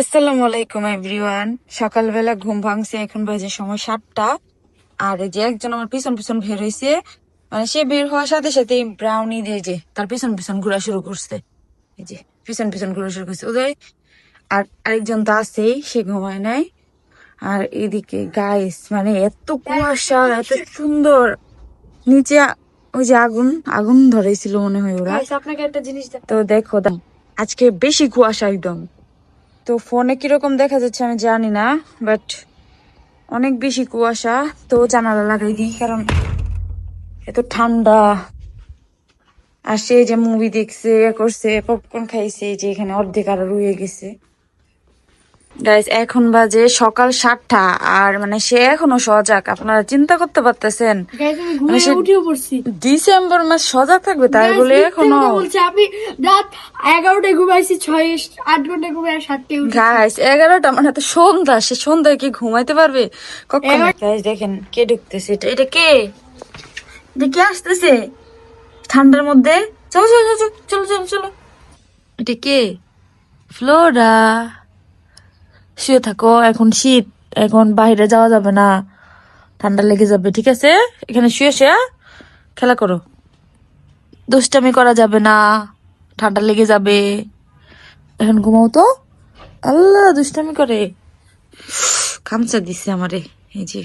আসসালামু আলাইকুম এভরিওয়ান। সকালবেলা ঘুম ভাঙছে, এখন বাজে সময় 7টা। আর এই যে একজন আমার পিছন পিছন বের হয়েছে, মানে সে বের হওয়ার সাথে সাথে ব্রাউনি দিয়ে যে তার পিছন পিছন ঘোরা শুরু করছে। এই যে পিছন পিছন ঘোরা শুরু করছে ওদের। আর আরেকজন তো আছেই, সে ঘুমায় নাই। আর এদিকে গাইস, মানে এত কুয়াশা, এত সুন্দর। নিচে ওই যে আগুন আগুন ধরেছিল মনে হয় ওরা। আপনাকে একটা জিনিস তো দেখো আজকে বেশি কুয়াশা একদম। তো ফোনে কিরকম দেখা যাচ্ছে আমি জানি না, বাট অনেক বেশি কুয়াশা। তো জানালা লাগাই দিই, কারণ এত ঠান্ডা। আর সে যে মুভি দেখছে, করছে, পপকর্ন খাইছে, যে এখানে অর্ধেক আরো রয়ে গেছে। গাইস, এখন বাজে সকাল 7টা, আর মানে সে এখনো সজাগ। আপনারা চিন্তা করতে পারতেছেন, মানে সে উঠেও পড়ছি। ডিসেম্বর মাস সজাগ থাকবে তাই বলে এখনো। বলছি আমি রাত 11টায় ঘুমাইছি, 6-8 ঘন্টা ঘুমাই, 7টায় উঠি। গাইস 11টা মানে তো সন্ধ্যা, সে সন্ধ্যায় কি ঘুমাইতে পারবে কখন? গাইস দেখেন কে ঢুকতেছে, এটা এটা কে? এটা কে আসতেছে ঠান্ডার মধ্যে? চলো চলো চলো চলো চলো চলো। এটা কে? ফ্লোরা। শুয়ে থাকো, এখন শীত, এখন বাইরে যাওয়া যাবে না, ঠান্ডা লেগে যাবে, ঠিক আছে? এখানে শুয়ে শুয়ে খেলা করো, দুষ্টামি করা যাবে না, ঠান্ডা লেগে যাবে। এখন ঘুমাও তো। আল্লাহ দুষ্টামি করে, খামচা দিছে আমারে। এই যে